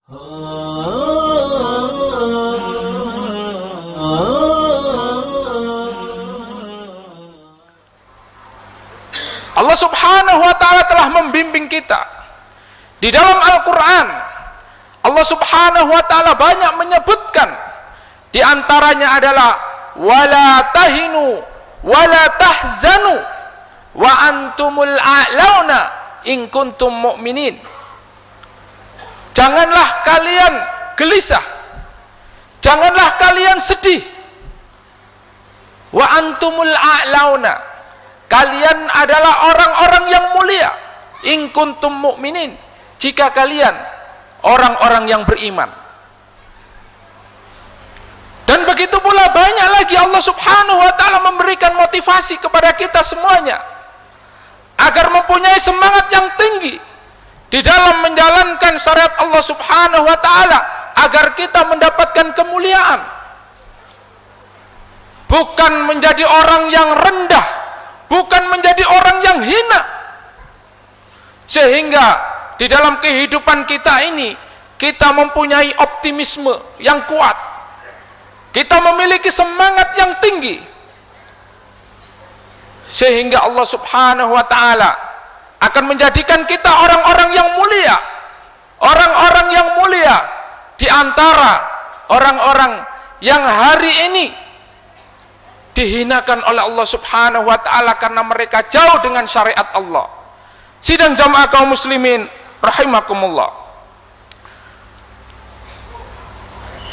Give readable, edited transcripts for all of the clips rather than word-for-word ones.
Allah Subhanahu wa ta'ala telah membimbing kita di dalam Al-Quran. Allah Subhanahu wa ta'ala banyak menyebutkan, di antaranya adalah wala tahinu wala tahzanu wa antumul a'launa in kuntum mu'minin. Janganlah kalian gelisah, janganlah kalian sedih. Wa antumul a'launa, kalian adalah orang-orang yang mulia. In kuntum mu'minin, jika kalian orang-orang yang beriman. Dan begitu pula banyak lagi Allah Subhanahu wa ta'ala memberikan motivasi kepada kita semuanya agar mempunyai semangat yang tinggi di dalam menjalankan syariat Allah Subhanahu wa ta'ala, agar kita mendapatkan kemuliaan, bukan menjadi orang yang rendah, bukan menjadi orang yang hina. Sehingga di dalam kehidupan kita ini kita mempunyai optimisme yang kuat, kita memiliki semangat yang tinggi, sehingga Allah Subhanahu wa ta'ala akan menjadikan kita orang-orang yang mulia, orang-orang yang mulia di antara orang-orang yang hari ini dihinakan oleh Allah Subhanahu wa ta'ala karena mereka jauh dengan syariat Allah. Sidang jamaah kaum muslimin rahimakumullah,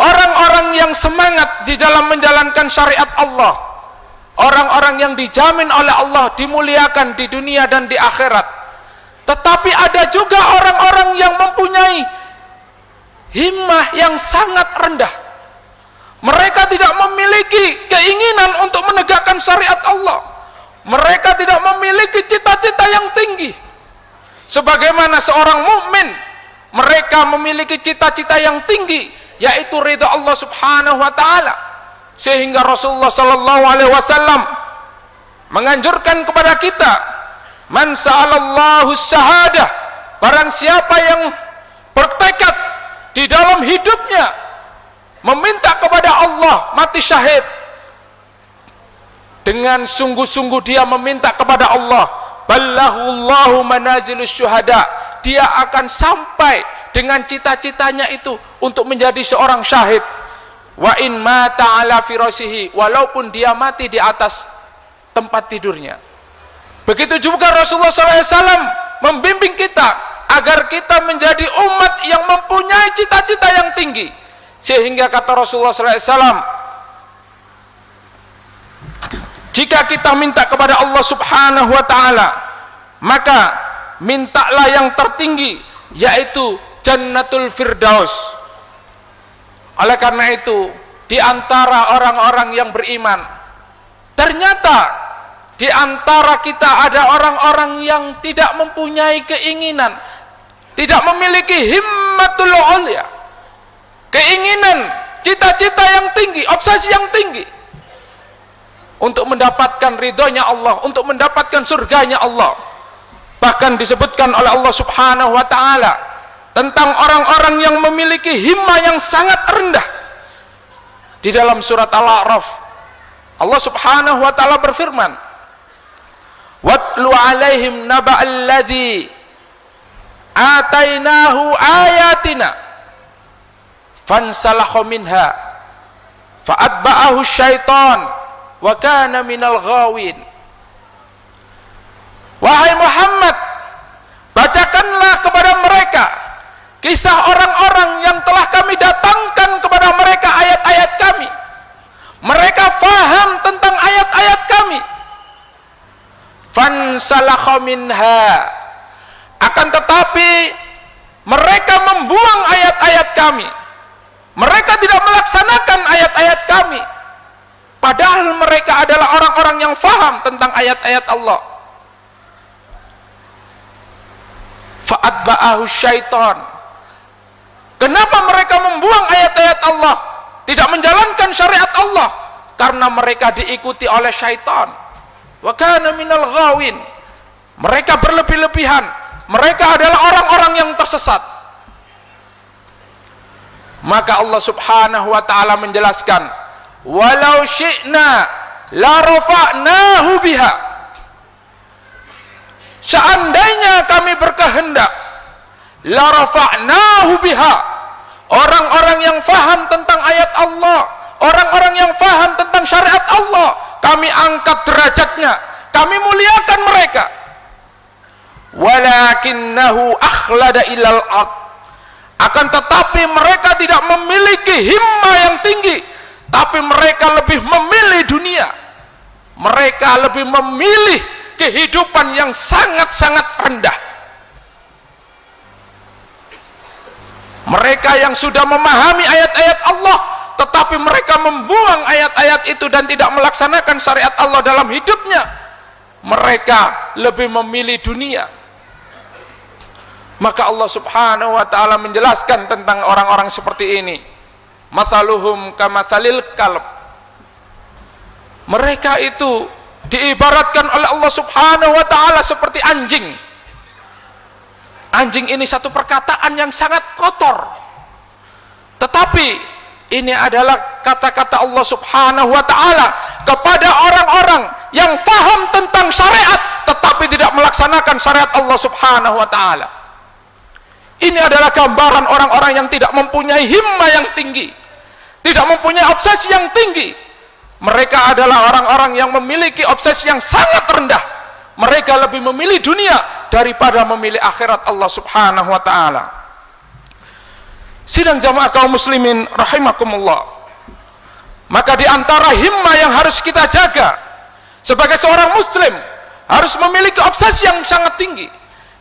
orang-orang yang semangat di dalam menjalankan syariat Allah, orang-orang yang dijamin oleh Allah dimuliakan di dunia dan di akhirat. Tetapi ada juga orang-orang yang mempunyai himmah yang sangat rendah. Mereka tidak memiliki keinginan untuk menegakkan syariat Allah. Mereka tidak memiliki cita-cita yang tinggi. Sebagaimana seorang mukmin, mereka memiliki cita-cita yang tinggi, yaitu ridha Allah Subhanahu wa ta'ala. Sehingga Rasulullah sallallahu alaihi wasallam menganjurkan kepada kita, man sa'alallahu syahadah, barang siapa yang bertekad di dalam hidupnya meminta kepada Allah mati syahid, dengan sungguh-sungguh dia meminta kepada Allah, ballahullahu manazilus syuhada, dia akan sampai dengan cita-citanya itu untuk menjadi seorang syahid. Wa in mata ala firasihi, walaupun dia mati di atas tempat tidurnya. Begitu juga Rasulullah SAW membimbing kita agar kita menjadi umat yang mempunyai cita-cita yang tinggi. Sehingga kata Rasulullah SAW, jika kita minta kepada Allah Subhanahu wa ta'ala, maka mintalah yang tertinggi, yaitu Jannatul Firdaus. Oleh karena itu, di antara orang-orang yang beriman, ternyata di antara kita ada orang-orang yang tidak mempunyai keinginan, tidak memiliki himmatul ulya, keinginan, cita-cita yang tinggi, obsesi yang tinggi untuk mendapatkan ridhonya Allah, untuk mendapatkan surganya Allah. Bahkan disebutkan oleh Allah Subhanahu wa ta'ala tentang orang-orang yang memiliki himmah yang sangat rendah. Di dalam surat Al-A'raf, Allah Subhanahu wa ta'ala berfirman, watlu alaihim naba'al ladzi atainahu ayatina fansalakha minha fa'atba'ahu syaitan wa kana minal ghawin. Wahai Muhammad, bacakanlah kepada mereka kisah orang-orang yang telah kami datangkan kepada mereka ayat-ayat kami. Mereka faham tentang ayat-ayat kami. Fansalakha minha, akan tetapi mereka membuang ayat-ayat kami. Mereka tidak melaksanakan ayat-ayat kami, padahal mereka adalah orang-orang yang faham tentang ayat-ayat Allah. Fa'atba'ahu syaitan, kenapa mereka membuang ayat-ayat Allah, tidak menjalankan syariat Allah? Karena mereka diikuti oleh syaitan. Wa kana minal ghawin, mereka berlebih-lebihan, mereka adalah orang-orang yang tersesat. Maka Allah subhanahu wa ta'ala menjelaskan, walau syi'na la rafa'nahu biha, seandainya kami berkehendak, la rafa'nahu biha, orang-orang yang faham tentang ayat Allah, orang-orang yang faham tentang syariat Allah, kami angkat derajatnya, kami muliakan mereka. Walakinnahu akhlada ilal ard, akan tetapi mereka tidak memiliki himmah yang tinggi, tapi mereka lebih memilih dunia, mereka lebih memilih kehidupan yang sangat-sangat rendah. Mereka yang sudah memahami ayat-ayat Allah, tetapi mereka membuang ayat-ayat itu dan tidak melaksanakan syariat Allah dalam hidupnya, mereka lebih memilih dunia. Maka Allah subhanahu wa ta'ala menjelaskan tentang orang-orang seperti ini, mathaluhum kamathalil kalb, mereka itu diibaratkan oleh Allah subhanahu wa ta'ala seperti anjing. Anjing ini satu perkataan yang sangat kotor, tetapi ini adalah kata-kata Allah subhanahu wa ta'ala kepada orang-orang yang faham tentang syariat tetapi tidak melaksanakan syariat Allah subhanahu wa ta'ala. Ini adalah gambaran orang-orang yang tidak mempunyai himmah yang tinggi, tidak mempunyai obsesi yang tinggi. Mereka adalah orang-orang yang memiliki obsesi yang sangat rendah. Mereka lebih memilih dunia daripada memilih akhirat Allah subhanahu wa ta'ala. Sidang jamaah kaum muslimin rahimakumullah, maka di antara himmah yang harus kita jaga sebagai seorang muslim, harus memiliki obsesi yang sangat tinggi.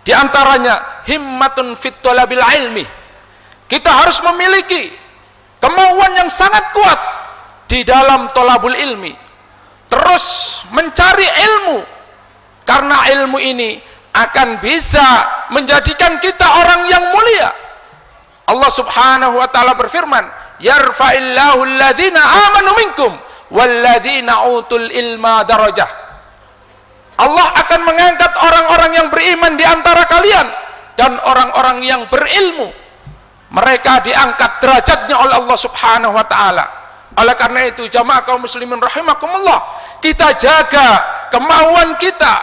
Di antaranya himmatun fit thalabil ilmi, kita harus memiliki kemauan yang sangat kuat di dalam thalabul ilmi, terus mencari ilmu, karena ilmu ini akan bisa menjadikan kita orang yang mulia. Allah subhanahu wa ta'ala berfirman, yarfa'illahu alladhina amanu minkum walladhina utul ilma darajah. Allah akan mengangkat orang-orang yang beriman di antara kalian dan orang-orang yang berilmu, mereka diangkat derajatnya oleh Allah subhanahu wa ta'ala. Oleh karena itu jamaah kaum muslimin rahimakumullah, kita jaga kemauan kita,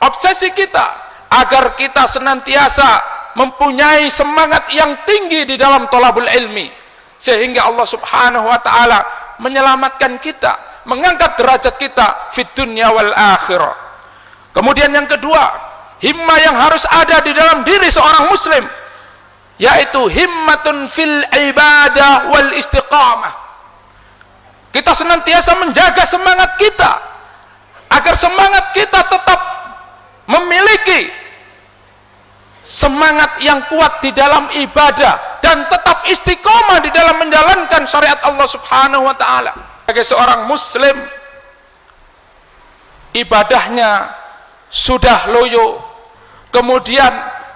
obsesi kita, agar kita senantiasa mempunyai semangat yang tinggi di dalam thalabul ilmi, sehingga Allah subhanahu wa ta'ala menyelamatkan kita, mengangkat derajat kita fid dunya wal akhirah. Kemudian yang kedua, himmah yang harus ada di dalam diri seorang muslim, yaitu himmatun fil ibadah wal istiqamah. Kita senantiasa menjaga semangat kita, agar semangat kita tetap memiliki semangat yang kuat di dalam ibadah dan tetap istiqomah di dalam menjalankan syariat Allah subhanahu wa ta'ala. Sebagai seorang muslim, ibadahnya sudah loyo, kemudian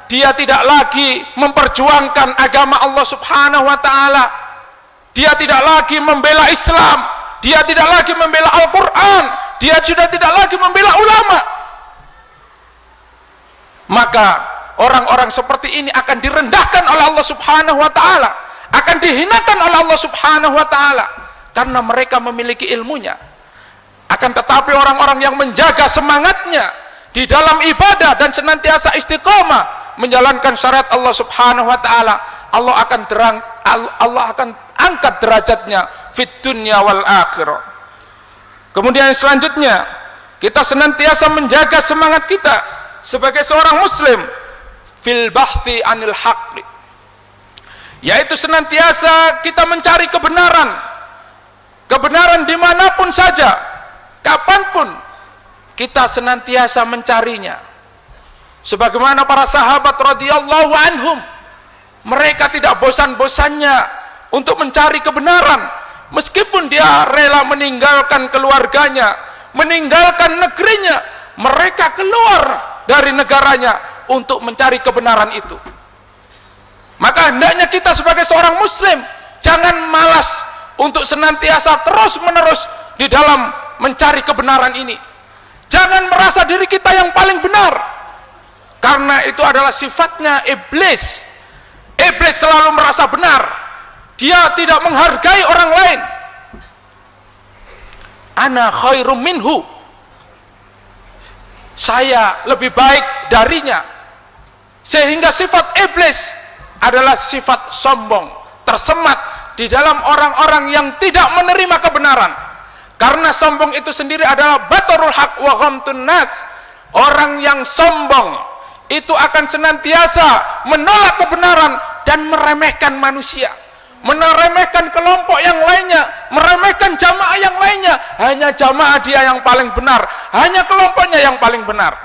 dia tidak lagi memperjuangkan agama Allah subhanahu wa ta'ala, dia tidak lagi membela Islam, dia tidak lagi membela Al-Quran, dia sudah tidak lagi membela ulama, maka orang-orang seperti ini akan direndahkan oleh Allah subhanahu wa ta'ala, akan dihinakan oleh Allah subhanahu wa ta'ala, karena mereka memiliki ilmunya. Akan tetapi orang-orang yang menjaga semangatnya di dalam ibadah dan senantiasa istiqomah menjalankan syariat Allah subhanahu wa ta'ala, Allah akan angkat derajatnya fit dunya wal akhirah. Kemudian selanjutnya, kita senantiasa menjaga semangat kita sebagai seorang muslim fil bahthi anil haqq, yaitu senantiasa kita mencari kebenaran, kebenaran dimanapun saja, kapanpun kita senantiasa mencarinya. Sebagaimana para sahabat radhiyallahu anhum, mereka tidak bosan-bosannya untuk mencari kebenaran, meskipun dia rela meninggalkan keluarganya, meninggalkan negerinya, mereka keluar dari negaranya untuk mencari kebenaran itu. Maka hendaknya kita sebagai seorang muslim jangan malas untuk senantiasa terus-menerus di dalam mencari kebenaran ini. Jangan merasa diri kita yang paling benar, karena itu adalah sifatnya iblis. Iblis selalu merasa benar. dia tidak menghargai orang lain. Ana khairum minhu, saya lebih baik darinya. Sehingga sifat iblis adalah sifat sombong, tersemat di dalam orang-orang yang tidak menerima kebenaran. Karena sombong itu sendiri adalah batarul haq wa ghamtun nas. Orang yang sombong itu akan senantiasa menolak kebenaran dan meremehkan manusia, meremehkan kelompok yang lainnya, meremehkan jamaah yang lainnya. Hanya jamaah dia yang paling benar, hanya kelompoknya yang paling benar.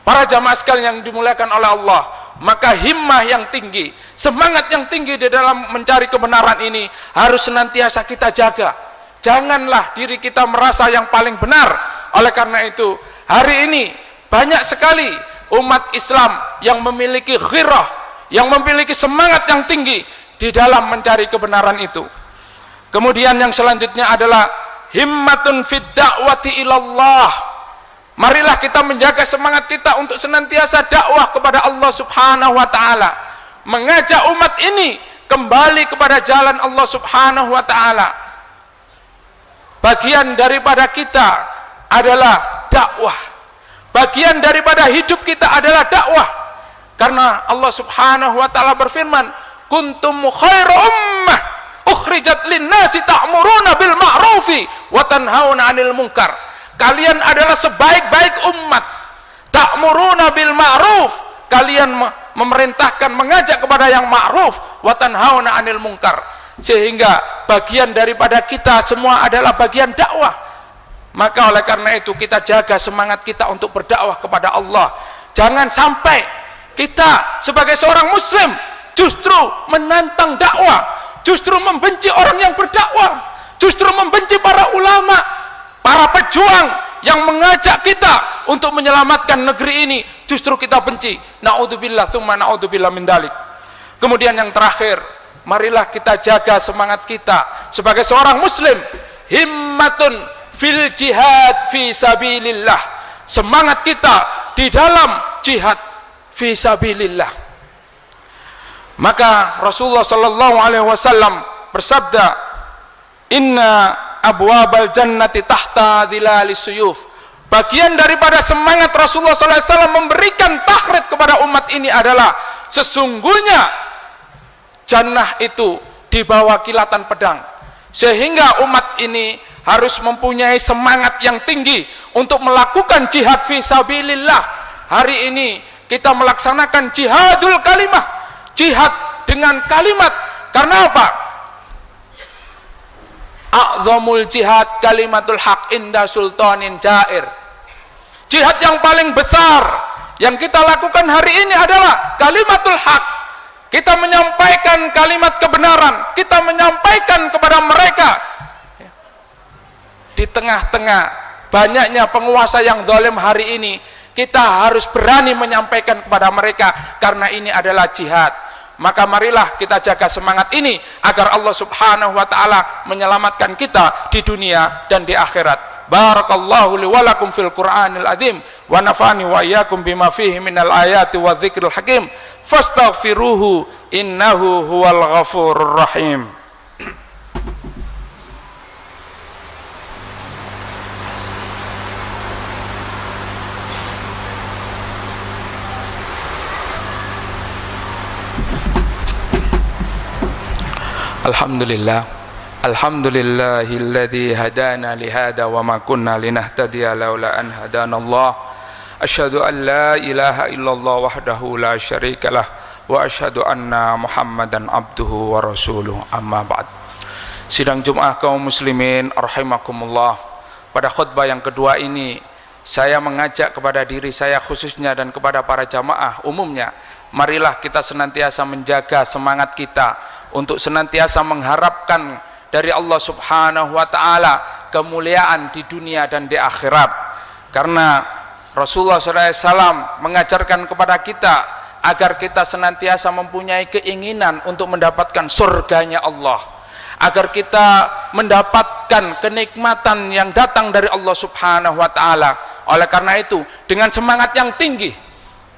Para jamaah sekalian yang dimuliakan oleh Allah, maka himmah yang tinggi, semangat yang tinggi di dalam mencari kebenaran ini harus senantiasa kita jaga. Janganlah diri kita merasa yang paling benar. Oleh karena itu, hari ini banyak sekali umat Islam yang memiliki ghirah, yang memiliki semangat yang tinggi di dalam mencari kebenaran itu. Kemudian yang selanjutnya adalah himmatun fid da'wati ilallah. Marilah kita menjaga semangat kita untuk senantiasa dakwah kepada Allah Subhanahu wa taala, mengajak umat ini kembali kepada jalan Allah Subhanahu wa taala. Bagian daripada kita adalah dakwah. Bagian daripada hidup kita adalah dakwah. Karena Allah Subhanahu wa taala berfirman, kuntum khairu ummah ukhrijat linnasi ta'muruna bil ma'rufi wa tanhauna 'anil munkar. Kalian adalah sebaik-baik umat. Ta'muruna bil ma'ruf, kalian memerintahkan, mengajak kepada yang ma'ruf, wa tanhauna 'anil munkar. Sehingga bagian daripada kita semua adalah bagian dakwah. Maka oleh karena itu kita jaga semangat kita untuk berdakwah kepada Allah. Jangan sampai kita sebagai seorang muslim justru menantang dakwah, justru membenci orang yang berdakwah, justru membenci para ulama, para pejuang yang mengajak kita untuk menyelamatkan negeri ini, justru kita benci. Na'udzubillah tsumma na'udzubillah min dzalik. Kemudian yang terakhir, marilah kita jaga semangat kita sebagai seorang muslim, himmatun fil jihad fi sabilillah. Semangat kita di dalam jihad fi sabilillah. Maka Rasulullah sallallahu alaihi wasallam bersabda, inna abwabal jannati tahta dhilalis suyuf. Bagian daripada semangat Rasulullah sallallahu alaihi wasallam memberikan takhrid kepada umat ini adalah sesungguhnya jannah itu di bawah kilatan pedang. Sehingga umat ini harus mempunyai semangat yang tinggi untuk melakukan jihad fi sabilillah. Hari ini kita melaksanakan jihadul kalimah, jihad dengan kalimat. Karena apa? A'zamul jihad kalimatul haq inda sultanin jair. Jihad yang paling besar yang kita lakukan hari ini adalah kalimatul haq. Kita menyampaikan kalimat kebenaran, kita menyampaikan kepada mereka. Di tengah-tengah banyaknya penguasa yang zalim hari ini, kita harus berani menyampaikan kepada mereka, karena ini adalah jihad. Maka marilah kita jaga semangat ini agar Allah Subhanahu wa taala menyelamatkan kita di dunia dan di akhirat. Barakallahu li wa lakum fil Qur'anil azim wa nafa'ani wa iyyakum bima fihi minal ayati wa dzikril hakim. Fastaghfiruhu innahu huwal ghafurur rahim. Alhamdulillah, alhamdulillahilladzi hadana lihada wa ma kunna linahtadiya laula an hadanallah. Asyhadu an la ilaha illallah wahdahu la syarikalah wa asyhadu anna Muhammadan abduhu wa rasuluh. Amma ba'd. Sidang Jumat kaum muslimin rahimakumullah. Pada khutbah yang kedua ini saya mengajak kepada diri saya khususnya dan kepada para jamaah umumnya, marilah kita senantiasa menjaga semangat kita untuk senantiasa mengharapkan dari Allah Subhanahu wa taala kemuliaan di dunia dan di akhirat. Karena Rasulullah SAW mengajarkan kepada kita agar kita senantiasa mempunyai keinginan untuk mendapatkan surganya Allah, agar kita mendapatkan kenikmatan yang datang dari Allah Subhanahu wa taala. Oleh karena itu, dengan semangat yang tinggi,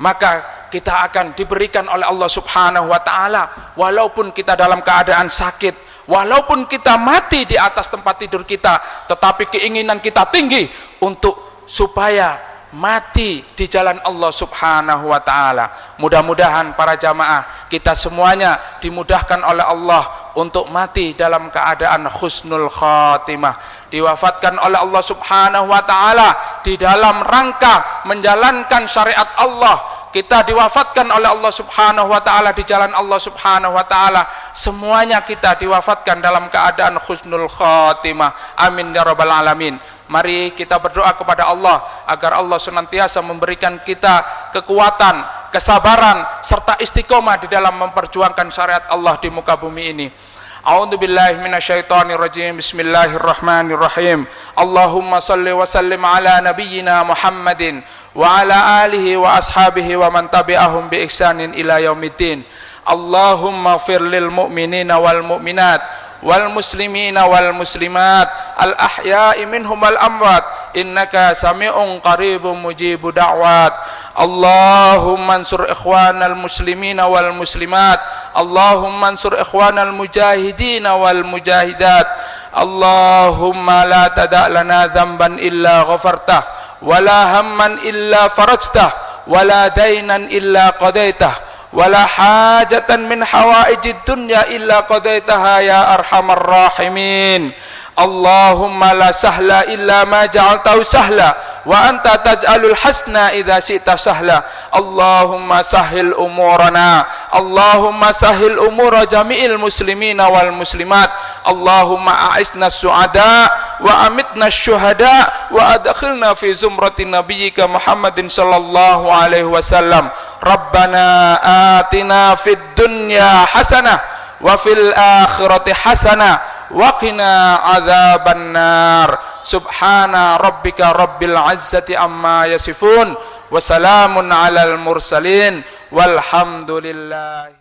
maka kita akan diberikan oleh Allah Subhanahu wa taala, walaupun kita dalam keadaan sakit, walaupun kita mati di atas tempat tidur kita, tetapi keinginan kita tinggi untuk supaya mati di jalan Allah Subhanahu wa taala. Mudah-mudahan para jamaah kita semuanya dimudahkan oleh Allah untuk mati dalam keadaan husnul khatimah, diwafatkan oleh Allah Subhanahu wa taala di dalam rangka menjalankan syariat Allah. Kita diwafatkan oleh Allah Subhanahu wa taala di jalan Allah Subhanahu wa taala. Semuanya kita diwafatkan dalam keadaan husnul khatimah. Amin ya rabbal alamin. Mari kita berdoa kepada Allah agar Allah senantiasa memberikan kita kekuatan, kesabaran serta istiqomah di dalam memperjuangkan syariat Allah di muka bumi ini. A'udzubillahi minasyaitonirrajim. Bismillahirrahmanirrahim. Allahumma salli wa sallim ala nabiyyina Muhammadin wa ala alihi wa ashabihi wa man tabi'ahum bi ihsanin ila yaumiddin. Allahumma ighfir lil mu'minina wal mu'minat wal muslimina wal muslimat al ahya'i minhum wal amwat innaka sami'un qaribun mujibu da'wat. Allahumma ansur ikhwanal muslimina wal muslimat, Allahumma ansur ikhwanal mujahidina wal mujahidat. Allahumma la tada' lana dhanban illa ghafartah wala hamman illa farajtah wala dainan illa qadaitah wala hajatan min hawaijid dunya illa qadaitaha ya arhamar rahimin. Allahumma la sahla illa ma ja'altahu sahla wa anta taj'alul hasna idza syi'ta sahla. Allahumma sahhil umurana, Allahumma sahhil umura jami'il muslimina wal muslimat. Allahumma a'isna su'ada wa amitna syuhada wa adkhilna fi zumrati nabiyyika Muhammadin sallallahu alaihi wasallam. Rabbana atina fid dunya hasanah wa fil akhirati hasanah wa qina adzaban nar. Subhana rabbika rabbil izzati amma yasifun wa salamun alal mursalin walhamdulillah.